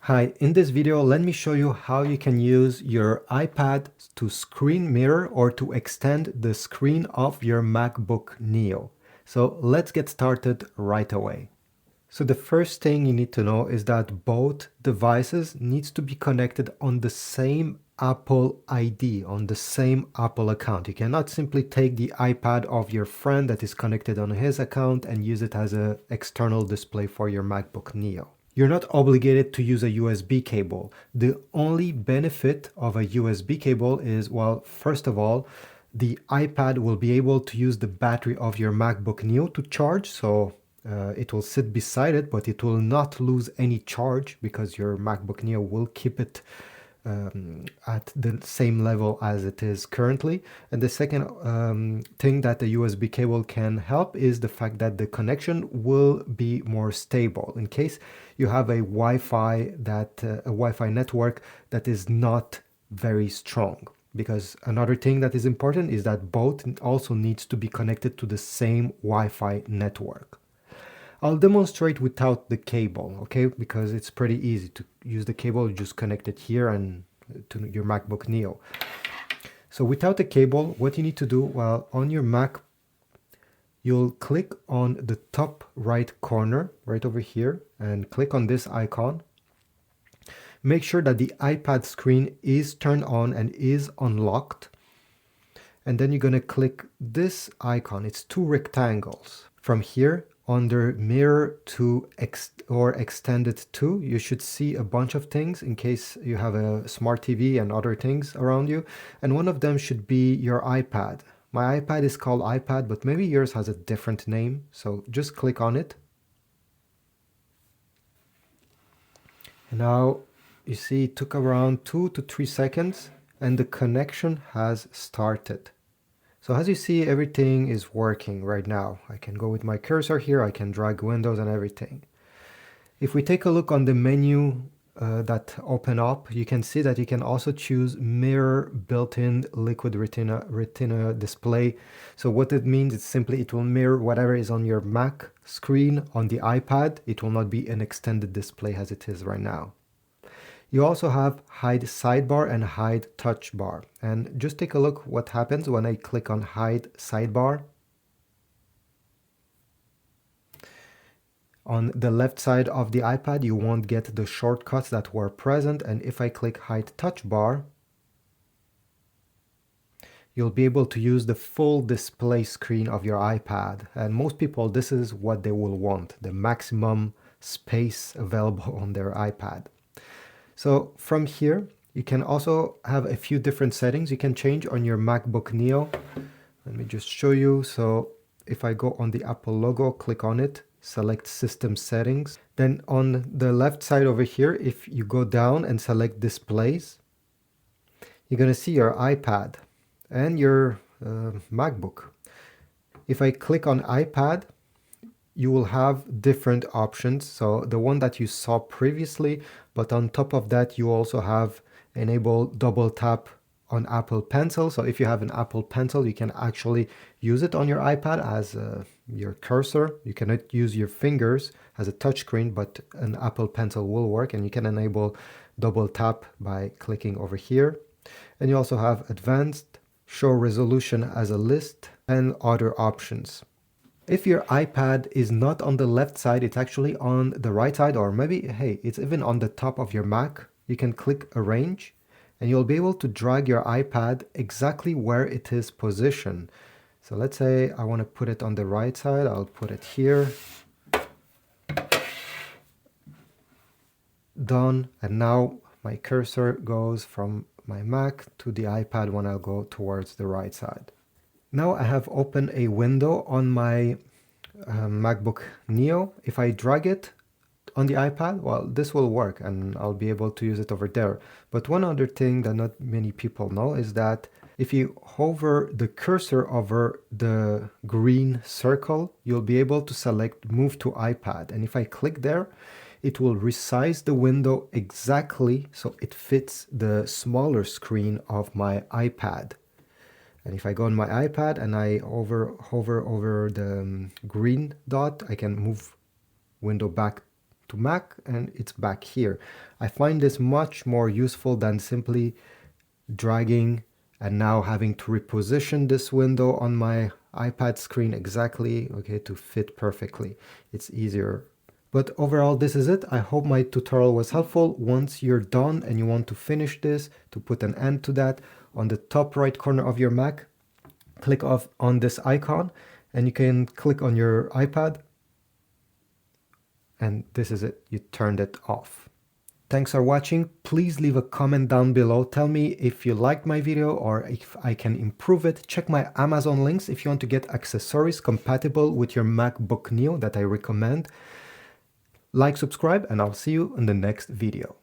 Hi, in this video, let me show you how you can use your iPad to screen mirror or to extend the screen of your MacBook Neo. So let's get started right away. So the first thing you need to know is that both devices needs to be connected on the same Apple ID, on the same Apple account. You cannot simply take the iPad of your friend that is connected on his account and use it as an external display for your MacBook Neo. You're not obligated to use a USB cable. The only benefit of a USB cable is, well, first of all, the iPad will be able to use the battery of your MacBook Neo to charge, so it will sit beside it, but it will not lose any charge because your MacBook Neo will keep it at the same level as it is currently. And the second thing that the USB cable can help is the fact that the connection will be more stable in case you have a Wi-Fi network that is not very strong. Because another thing that is important is that both also needs to be connected to the same Wi-Fi network. I'll demonstrate without the cable, okay? Because it's pretty easy to use the cable. You just connect it here and to your MacBook Neo. So without the cable, what you need to do, well, on your Mac, you'll click on the top right corner, right over here, and click on this icon. Make sure that the iPad screen is turned on and is unlocked. And then you're gonna click this icon. It's two rectangles. From here, under mirror to extended to, you should see a bunch of things in case you have a smart TV and other things around you. And one of them should be your iPad. My iPad is called iPad, but maybe yours has a different name. So just click on it. And now you see it took around 2 to 3 seconds and the connection has started. So as you see, everything is working right now. I can go with my cursor here, I can drag windows and everything. If we take a look on the menu that open up, you can see that you can also choose mirror built-in liquid retina display. So what it means is simply it will mirror whatever is on your Mac screen on the iPad. It will not be an extended display as it is right now. You also have hide sidebar and hide touch bar. And just take a look what happens when I click on hide sidebar. On the left side of the iPad, you won't get the shortcuts that were present. And if I click hide touch bar, you'll be able to use the full display screen of your iPad. And most people, this is what they will want, the maximum space available on their iPad. So from here, you can also have a few different settings you can change on your MacBook Neo. Let me just show you. So if I go on the Apple logo, click on it, select System Settings. Then on the left side over here, if you go down and select Displays, you're going to see your iPad and your MacBook. If I click on iPad, you will have different options. So the one that you saw previously, but on top of that, you also have enable double tap on Apple Pencil. So if you have an Apple Pencil, you can actually use it on your iPad as your cursor. You cannot use your fingers as a touchscreen, but an Apple Pencil will work, and you can enable double tap by clicking over here. And you also have advanced, show resolution as a list, and other options. If your iPad is not on the left side, it's actually on the right side, or maybe, hey, it's even on the top of your Mac, you can click Arrange, and you'll be able to drag your iPad exactly where it is positioned. So let's say I want to put it on the right side, I'll put it here. Done, and now my cursor goes from my Mac to the iPad when I go towards the right side. Now I have opened a window on my MacBook Neo. If I drag it on the iPad, well, this will work and I'll be able to use it over there. But one other thing that not many people know is that if you hover the cursor over the green circle, you'll be able to select Move to iPad. And if I click there, it will resize the window exactly so it fits the smaller screen of my iPad. And if I go on my iPad and I hover over the green dot, I can move window back to Mac and it's back here. I find this much more useful than simply dragging and now having to reposition this window on my iPad screen exactly, okay, to fit perfectly. It's easier. But overall, this is it. I hope my tutorial was helpful. Once you're done and you want to finish this, to put an end to that, on the top right corner of your Mac, click on this icon and you can click on your iPad. And this is it. You turned it off. Thanks for watching. Please leave a comment down below. Tell me if you liked my video or if I can improve it. Check my Amazon links if you want to get accessories compatible with your MacBook Neo that I recommend. Like, subscribe, and I'll see you in the next video.